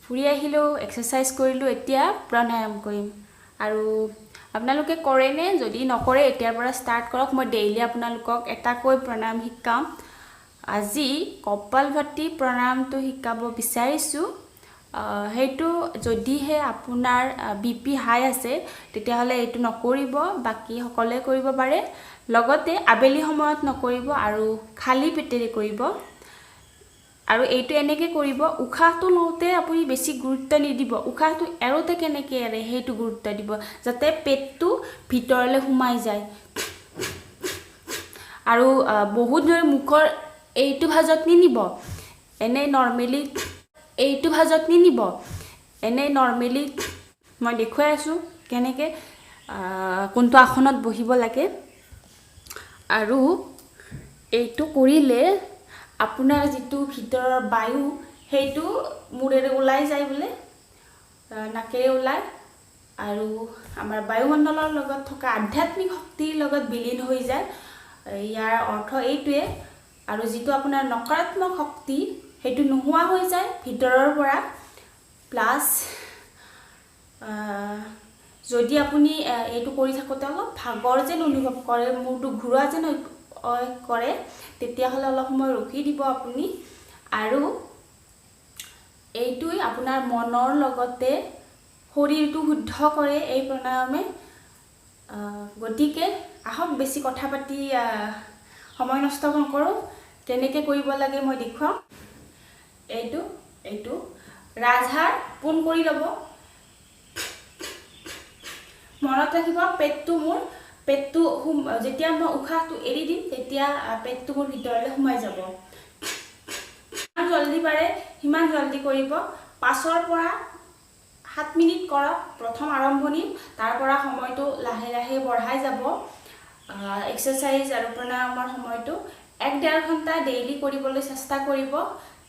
ফুৰি আহিলোঁ, এক্সাৰচাইজ কৰিলোঁ, এতিয়া প্ৰাণায়াম কৰিম। আৰু আপোনালোকে কৰেনে? যদি নকৰে এতিয়াৰ পৰা ষ্টাৰ্ট কৰক। মই ডেইলি আপোনালোকক এটাকৈ প্ৰণায়াম শিকাম। আজি কপালভাতি প্ৰণায়ামটো শিকাব বিচাৰিছোঁ। সেইটো যদিহে আপোনাৰ BP হাই আছে তেতিয়াহ'লে এইটো নকৰিব, বাকী সকলোৱে কৰিব পাৰে। লগতে আবেলি সময়ত নকৰিব আৰু খালী পেটেৰে কৰিব। আৰু এইটো এনেকৈ কৰিব, উশাহটো লওঁতে আপুনি বেছি গুৰুত্ব নিদিব, উশাহটো এৰোতে কেনেকৈ এৰে সেইটো গুৰুত্ব দিব, যাতে পেটটো ভিতৰলৈ সোমাই যায়। আৰু বহুত জোৰে মুখৰ এইটো ভাজত নিনিব, এনেই নৰ্মেলি এইটো ভাজত নিনিব, এনেই নৰ্মেলি মই দেখুৱাই আছোঁ কেনেকৈ কোনটো আসনত বহিব লাগে। আৰু এইটো কৰিলে আপোনাৰ যিটো ভিতৰৰ বায়ু সেইটো মূৰেৰে ওলাই যায় বোলে, নাকেৰে ওলায়। আৰু আমাৰ বায়ুমণ্ডলৰ লগত থকা আধ্যাত্মিক শক্তিৰ লগত বিলীন হৈ যায়। ইয়াৰ অৰ্থ এইটোৱে। আৰু যিটো আপোনাৰ নকাৰাত্মক শক্তি সেইটো নোহোৱা হৈ যায় ভিতৰৰ পৰা। প্লাছ যদি আপুনি এইটো কৰি থাকোঁতে অলপ ভাগৰ যেন অনুভৱ কৰে, মূৰটো ঘূৰোৱা যেন কৰে, তেতিয়াহ'লে অলপ সময় ৰখি দিব আপুনি। আৰু এইটোৱে আপোনাৰ মনৰ লগতে শৰীৰটো শুদ্ধ কৰে এই প্ৰণায়ামে। গতিকে আহক বেছি কথা পাতি সময় নষ্ট নকৰোঁ, কেনেকৈ কৰিব লাগে মই দেখুৱাম। এইটো ৰাজহাড় পোন কৰি ল'ব। মনত ৰাখিব, পেটটো যেতিয়া মই উশাহটো এৰি দিম তেতিয়া পেটটো মোৰ ভিতৰলৈ সোমাই যাব। যিমান জল্দি পাৰে সিমান জল্দি কৰিব। 5ৰ পৰা 7 মিনিট কৰক প্ৰথম আৰম্ভণি, তাৰ পৰা সময়টো লাহে লাহে বঢ়াই যাব। এক্সাৰচাইজ আৰু প্ৰণায়ামৰ সময়টো 1-1.5 ঘণ্টা ডেইলি কৰিবলৈ চেষ্টা কৰিব,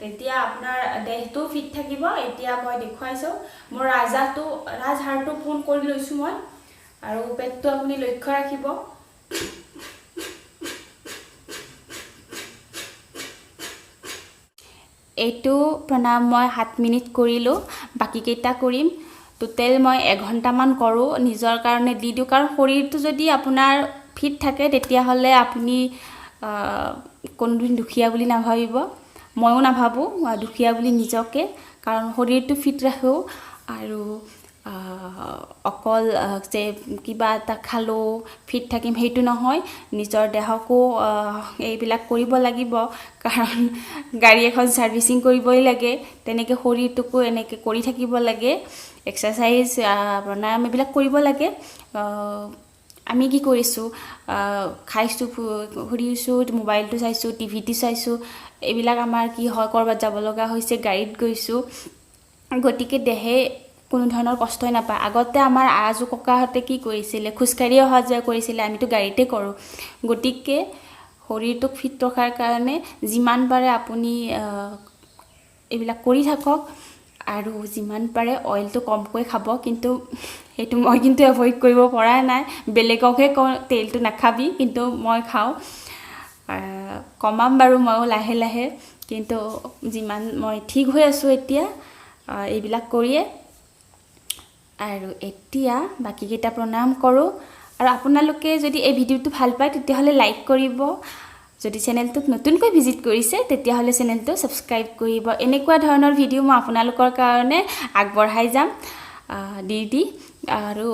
তেতিয়া আপোনাৰ দেহটো ফিট থাকিব। এতিয়া মই দেখুৱাইছোঁ, মোৰ ৰাজহাড়টো পোন কৰি লৈছোঁ মই। আৰু পেটটো আপুনি লক্ষ্য ৰাখিব। এইটো প্ৰণায়াম মই 7 মিনিট কৰিলোঁ, বাকীকেইটা কৰিম। টোটেল মই 1 ঘণ্টামান কৰোঁ, নিজৰ কাৰণে দি দিওঁ। কাৰণ শৰীৰটো যদি আপোনাৰ ফিট থাকে তেতিয়াহ'লে আপুনি কোনোদিন দুখীয়া বুলি নাভাবিব। ময়ো নাভাবোঁ দুখীয়া বুলি নিজকে, কাৰণ শৰীৰটো ফিট ৰাখোঁ। আৰু অকল যে কিবা এটা খালোঁ ফিট থাকিম সেইটো নহয়, নিজৰ দেহকো এইবিলাক কৰিব লাগিব। কাৰণ গাড়ী এখন ছাৰ্ভিচিং কৰিবই লাগে, তেনেকৈ শৰীৰটোকো এনেকৈ কৰি থাকিব লাগে। এক্সাৰচাইজ প্ৰণায়াম এইবিলাক কৰিব লাগে। আমি কি কৰিছোঁ, খাইছোঁ, ফুৰিছোঁ, মোবাইলটো চাইছোঁ, টিভিটো চাইছোঁ, এইবিলাক আমাৰ কি হয়, ক'ৰবাত যাব লগা হৈছে, গাড়ীত গৈছোঁ, গতিকে দেহে কোনো ধৰণৰ কষ্টই নাপায়। আগতে আমাৰ আজো ককাহঁতে কি কৰিছিলে, খোজকাঢ়ি অহা যোৱা কৰিছিলে, আমিতো গাড়ীতে কৰোঁ। গতিকে শৰীৰটোক ফিট ৰখাৰ কাৰণে যিমান পাৰে আপুনি এইবিলাক কৰি থাকক। আৰু যিমান পাৰে অইলটো কমকৈ খাব, কিন্তু সেইটো মই কিন্তু এভইড কৰিব পৰা নাই। বেলেগকহে কওঁ তেলটো নাখাবি, কিন্তু মই খাওঁ। কমাম বাৰু ময়ো লাহে লাহে, কিন্তু যিমান মই ঠিক হৈ আছোঁ এতিয়া এইবিলাক কৰিয়ে। আৰু এতিয়া বাকীকেইটা প্ৰণায়াম কৰোঁ। আৰু আপোনালোকে যদি এই ভিডিঅ'টো ভাল পায় তেতিয়াহ'লে লাইক কৰিব। যদি চেনেলটোত নতুনকৈ ভিজিট কৰিছে তেতিয়াহ'লে চেনেলটো ছাবস্ক্ৰাইব কৰিব। এনেকুৱা ধৰণৰ ভিডিঅ' মই আপোনালোকৰ কাৰণে আগবঢ়াই যাম দি। আৰু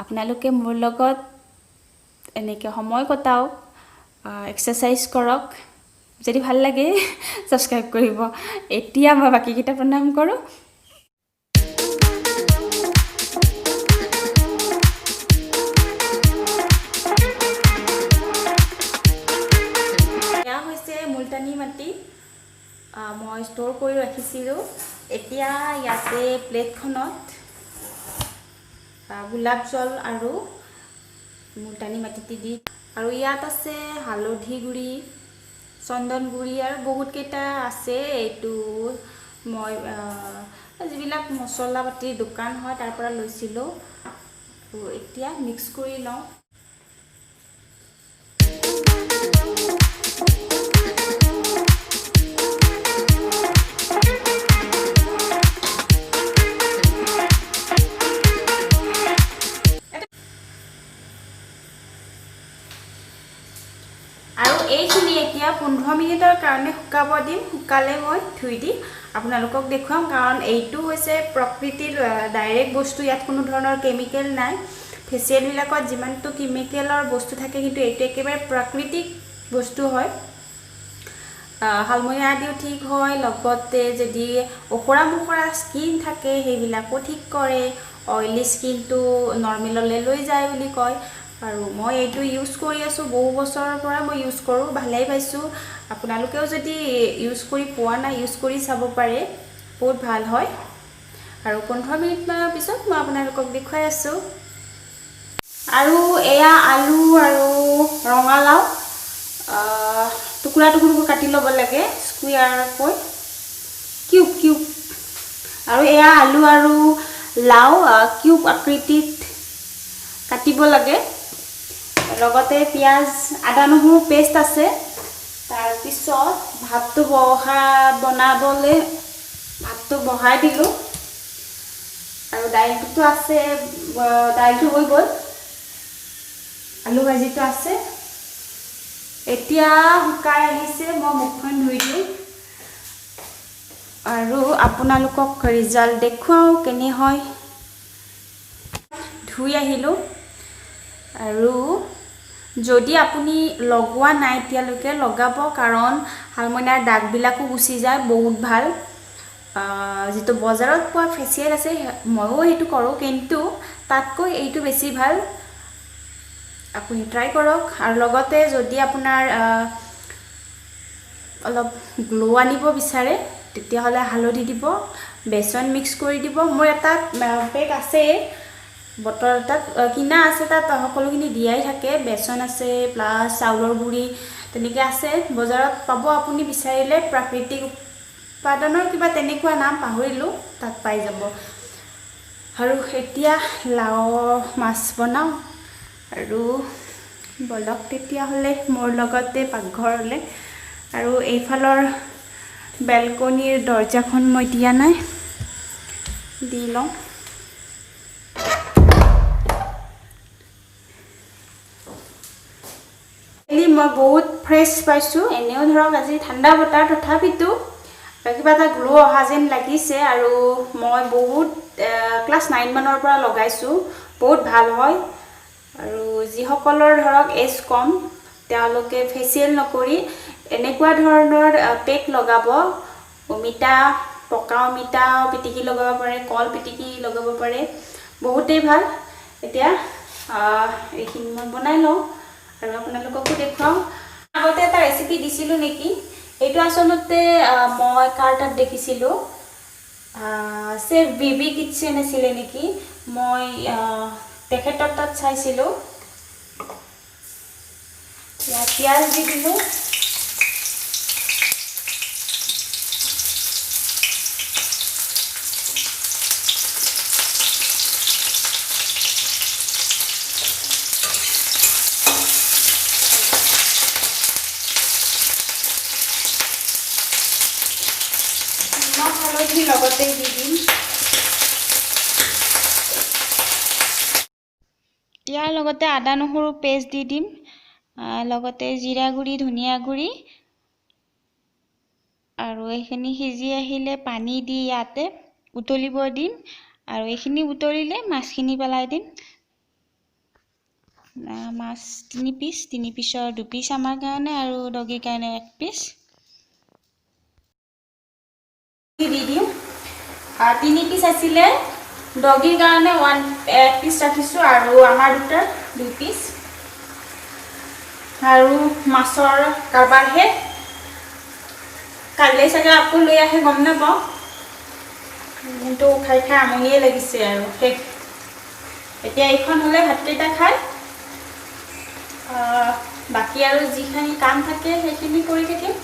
আপোনালোকে মোৰ লগত এনেকৈ সময় কটাওক, এক্সাৰচাইজ কৰক। যদি ভাল লাগে ছাবস্ক্ৰাইব কৰিব। এতিয়া মই বাকীকেইটা প্ৰণায়াম কৰোঁ। মুলতানী মাটি মই ষ্ট'ৰ কৰি ৰাখিছিলোঁ। এতিয়া ইয়াতে প্লেটখনত গোলাপ জল আৰু মুলতানী মাটিটি দি, আৰু ইয়াত আছে হালধি গুড়ি, চন্দন গুড়ি আৰু বহুতকেইটা আছে। এইটো মই যিবিলাক মছলা পাতিৰ দোকান হয় তাৰ পৰা লৈছিলোঁ। এতিয়া মিক্স কৰি লওঁ। 15 মিনিটৰ কাৰণে শুকাব দিম শুকালে মই ধুই দি আপোনালোকক দেখুৱাম কাৰণ এইটো হৈছে প্ৰকৃতিৰ ডাইৰেক্ট বস্তু ইয়াত কোনো ধৰণৰ কেমিকেল নাই ফেচিয়েল বিলাকত যিমানটো কেমিকেলৰ বস্তু থাকে কিন্তু এইটো একেবাৰে প্ৰাকৃতিক বস্তু হয় হালমনিয়া আদিও ঠিক হয় লগতে যদি ওখৰা মুখৰা স্কিন থাকে সেইবিলাকো ঠিক কৰে অইলি স্কিনটো নৰ্মেললৈ লৈ যায় বুলি কয় আৰু মই এইটো ইউজ কৰি আছো বহু বছৰৰ পৰা মই ইউজ কৰো ভালেই পাইছো আপোনালোকেও যদি ইউজ কৰি পোৱা নাই ইউজ কৰি চাব পাৰে বহুত ভাল হয় আৰু 15 মিনিট মানৰ পিছত মই আপোনালোকক দেখুৱাই আছো আৰু এয়া আলু আৰু ৰঙালাও টুকুৰা টুকুৰকৈ কাটি ল'ব লাগে স্কুয়াৰকৈ কিউব আৰু এয়া আলু আৰু লাও কিউব আকৃতিত কাটিব লাগে লগতে পিয়াজ আদা নহৰু পেষ্ট আছে তাৰ পিছত ভাতটো বনাবলে ভাতটো বহাই দিলো আৰু দাইলটো আছে দাইলটো হৈ গ'ল আলু ভাজিটো আছে এতিয়া শুকাই আহিছে মই মুখখন ধুই দিম আৰু আপোনালোকক ৰিজাল্ট দেখুৱাও কেনে হয় ধুই আহিলো আৰু যদি আপুনি লগোৱা নাই এতিয়ালৈকে লগাব কাৰণ হালমনিয়াৰ দাগবিলাকো গুচি যায় বহুত ভাল যেটো বজাৰত পোৱা ফেচিয়েল আছে ময়ো এইটো কৰো কিন্তু তাতকৈ এইটো বেছি ভাল আপুনি ট্ৰাই কৰক আৰু লগতে যদি আপোনাৰ অলপ গ্লো আনিব বিচাৰে তেতিয়া হলে হালধি দিব বেসন মিক্স কৰি দিব মোৰ এটা পেক আছে বটল তাত কিনা আছে তাত সকলোখিনি দিয়াই থাকে বেসন আছে প্লাস চাউলৰ গুড়ি তেনেকৈ আছে বজাৰত পাব আপুনি বিচাৰিলে প্ৰাকৃতিক উৎপাদনৰ কিবা তেনেকুৱা নাম পাহৰিলো তাত পাই যাব আৰু এতিয়া লাও মাছ বনাও আৰু বলক তেতিয়া হলে মোৰ লগতে পাকঘৰলে আৰু এইফালৰ বেলকনিৰ দৰজাখন মই দিয়া নাই দি লওঁ মই বহুত ফ্ৰেশ পাইছো এনেও ধৰক আজি ঠাণ্ডা বতৰ তথাপিতো কিবা এটা গ্লো অহা যেন লাগিছে আৰু মই বহুত ক্লাস 9 মানৰ পৰা লগাইছো বহুত ভাল হয় আৰু যি সকলৰ ধৰক এজ কম তেওঁলোকে ফেচিয়েল নকৰি এনেকুৱা ধৰণৰ পেক লগাব অমিতা পকা অমিতা পিটিকি লগাব পাৰে কল পিটিকি লগাব পাৰে বহুতেই ভাল এতিয়া এইখিনি মই বনাই লওঁ আৰু আপোনালোককো দেখুৱাও আগতে এটা ৰেচিপি দিছিলো নেকি এইটো আসলতে মই কাৰ্টত দেখিছিলো সে বিবি কিচেন আছিল নেকি মই তেখেতৰ তাত চাইছিলো ইয়া পিয়াজ দি দিলো হালধি লগতে দি দিম ইয়াৰ লগতে আদা নহৰু পেষ্ট দি দিম লগতে জিৰা গুড়ি ধনিয়া গুড়ি আৰু এইখিনি সিজি আহিলে পানী দি ইয়াতে উতলিব দিম আৰু এইখিনি উতলিলে মাছখিনি পেলাই দিম মাছ 3 পিছৰ 2 পিছ আমাৰ কাৰণে আৰু ডগিৰ কাৰণে 1 পিছ দি দিম 3 পিছ আছিলে ডগিৰ কাৰণে 1 পিছ ৰাখিছো আৰু আমাৰ দুটাৰ 2 পিছ আৰু মাছৰ কাৰবাৰ হে কাইলৈ চাগে আপু লৈ আহে গম নাপাওঁ কিন্তু খাই আমনিয়ে লাগিছে আৰু এতিয়া এইখন হলে ভাতকেইটা খাই বাকি আৰু যিখিনি কাম থাকে সেইখিনি কৰি থাকিম